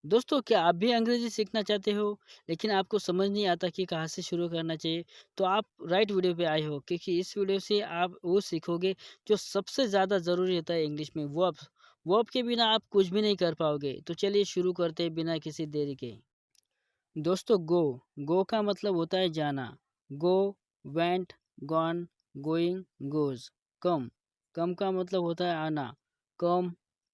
दोस्तों, क्या आप भी अंग्रेजी सीखना चाहते हो, लेकिन आपको समझ नहीं आता कि कहाँ से शुरू करना चाहिए? तो आप राइट वीडियो पे आए हो, क्योंकि इस वीडियो से आप वो सीखोगे जो सबसे ज़्यादा ज़रूरी होता है इंग्लिश में, वर्ब्स। वर्ब के बिना आप कुछ भी नहीं कर पाओगे। तो चलिए शुरू करते हैं बिना किसी देरी के। दोस्तों, गो का मतलब होता है जाना। गो, वेंट, गॉन, गोइंग, गोज। कम, कम का मतलब होता है आना। कम,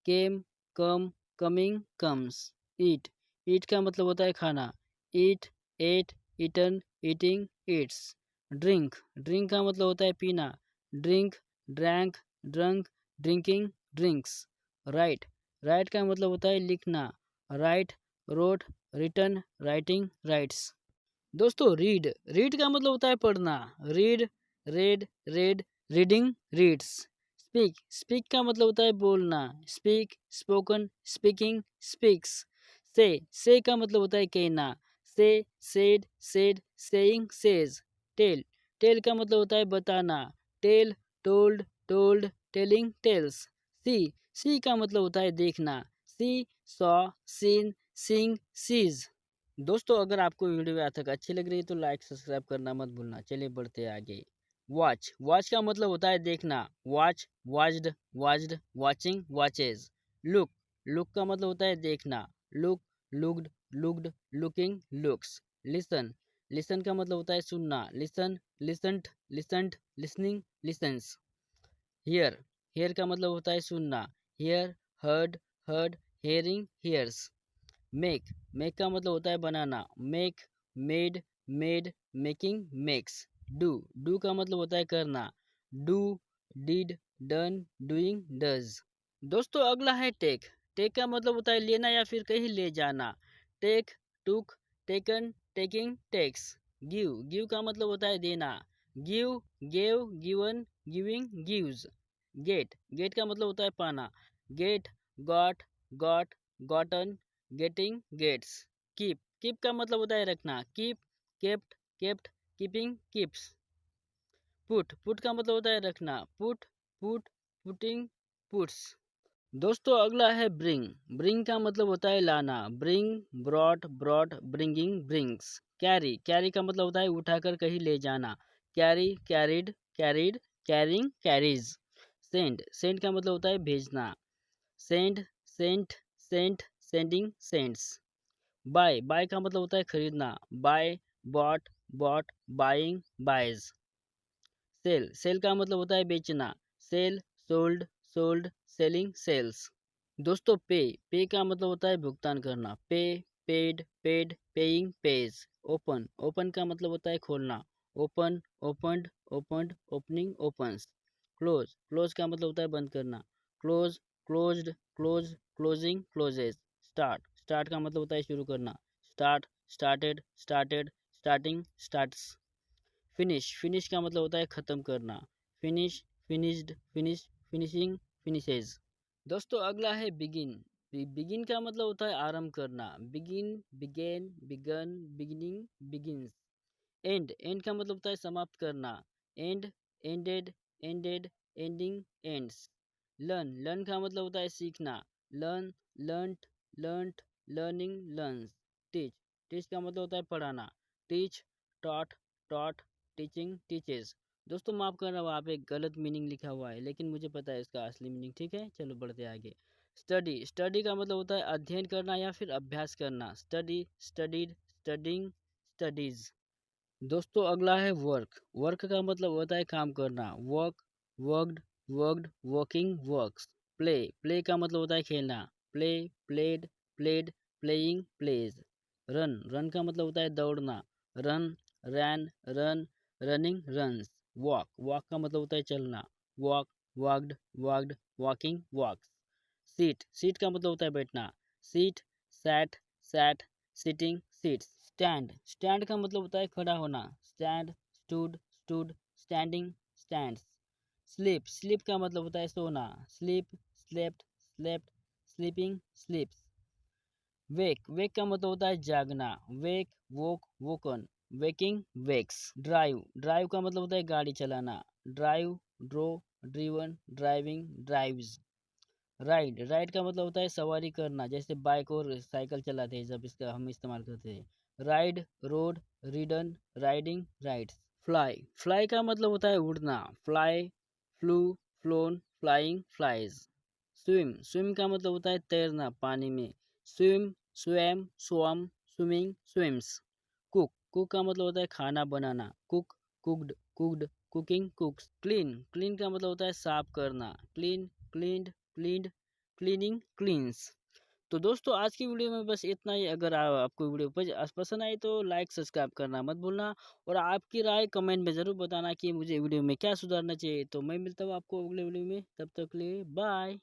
केम, कम, कमिंग, कम्स। ईट, ईट का मतलब होता है खाना। Eat, ate, eaten, eating, eats. Drink, drink का मतलब होता है पीना। Drink, drank, drunk, drinking, drinks. Write, write का मतलब होता है लिखना। Write, wrote, written, writing, writes. दोस्तों, रीड, रीड का मतलब होता है पढ़ना। Read, read, read, reading, reads. Speak, speak का मतलब होता है बोलना। Speak, spoken, speaking, speaks. Say का मतलब होता है कहना। Say, said, said, saying, says. Tell, tell का मतलब होता है बताना। Tell, told, told, telling, tells. See का मतलब होता है देखना। See, saw, seen, seeing, sees. दोस्तों, अगर आपको वीडियो आज तक अच्छी लग रही है तो लाइक सब्सक्राइब करना मत भूलना। चलिए बढ़ते हैं आगे। वॉच, वॉच का मतलब होता है देखना। Watch, watched, watched, watching, watches. Look, look का मतलब होता है देखना। Look, looked, looked, looking, looks. Listen, listen का मतलब होता है सुनना। Listen, listened, listened, listening, listens. Hear, hear का मतलब होता है सुनना। Hear, heard, heard, hearing, hears. Make, make का मतलब होता है बनाना। Make, made, made, making, makes. Do, do का मतलब होता है करना। Do, did, done, doing, does. दोस्तों, अगला है टेक। टेक का मतलब होता है लेना या फिर कहीं ले जाना। Take, took, taken, taking, takes. Give, give का मतलब होता है देना। Give, gave, given, giving, gives. Get, get का मतलब होता है पाना। Get, got, got, gotten, getting, gets. Keep, keep का मतलब होता है रखना। Keep, kept, kept, keeping, keeps. Put, put का मतलब होता है रखना। Put, put, putting, puts. दोस्तों, अगला है ब्रिंग। ब्रिंग का मतलब होता है लाना। Bring, brought, brought, bringing, brings. Carry, carry का मतलब होता है उठाकर कहीं ले जाना। Carry, carried, carried, carrying, carries. Send, send का मतलब होता है भेजना। Send, sent, sent, sending, sends. Buy, buy का मतलब होता है खरीदना। Buy, bought, bought, buying, buys. Sell, sell का मतलब होता है बेचना। Sell, sold, sold, selling, sells. दोस्तों, पे, पे का मतलब होता है भुगतान करना। Pay, paid, paid, paying, pays. Open, open का मतलब होता है खोलना। Open, opened, opened, opening, opens. Close, close का मतलब होता है बंद करना। Close, closed, close, closing, closes. Start, start का मतलब होता है शुरू करना। Start, started, started, starting, starts. Finish, finish का मतलब होता है खत्म करना। Finish, finished, finish, finishing, finishes. दोस्तों, अगला है बिगिन। बिगिन का मतलब होता है आरंभ करना। Begin, began, begun, beginning, begins. End, end का मतलब होता है समाप्त करना। End, ended, ended, ending, ends. Learn, learn का मतलब होता है सीखना। Learn, learnt, learnt, learning, learns. Teach, teach का मतलब होता है पढ़ाना। Teach, taught, taught, teaching, teaches. दोस्तों, माफ करना, वहाँ पे गलत मीनिंग लिखा हुआ है, लेकिन मुझे पता है इसका असली मीनिंग। ठीक है, चलो बढ़ते आगे। स्टडी, स्टडी का मतलब होता है अध्ययन करना या फिर अभ्यास करना। Study, studied, studying, studies. दोस्तों, अगला है वर्क। वर्क का मतलब होता है काम करना। Work, worked, worked, working, works. Play, play का मतलब होता है खेलना। Play, played, played, playing, plays. Run, run का मतलब होता है दौड़ना। Run, ran, run, running, runs. Walk, walk का मतलब होता है चलना। Walk, walked, walked, walking, walks. Sit, sit का मतलब होता है बैठना। Sit, sat, sat, sitting, sits. Stand, stand का मतलब होता है खड़ा होना। Stand, stood, stood, standing, stands. Sleep, sleep का मतलब होता है सोना। Sleep, slept, slept, sleeping, sleeps. Wake, wake का मतलब होता है जागना। Wake, woke, woken, waking, wakes. Drive, drive का मतलब होता है गाड़ी चलाना। Drive, drove, driven, driving, drives. Ride, ride का मतलब होता है सवारी करना, जैसे बाइक और साइकिल चलाते हैं जब इसका हम इस्तेमाल करते हैं। Ride, rode, ridden, riding, rides. Fly, fly का मतलब होता है उड़ना, fly, flew, flown, flying, flies. Swim, swim का मतलब होता है तैरना पानी में, swim, swam, swum, swimming, swims. Cook, cook का मतलब होता है खाना बनाना, cook, cooked, cooked, cooking, cooks. Clean, clean का मतलब होता है साफ करना, clean, cleaned, cleaned, cleaning, cleans. तो दोस्तों आज की वीडियो में बस इतना ही। अगर आपको वीडियो पसंद आई तो लाइक सब्सक्राइब करना मत भूलना, और आपकी राय कमेंट में ज़रूर बताना कि मुझे वीडियो में क्या सुधारना चाहिए। तो मैं मिलता हूँ आपको अगले वीडियो में, तब तक के लिए बाय।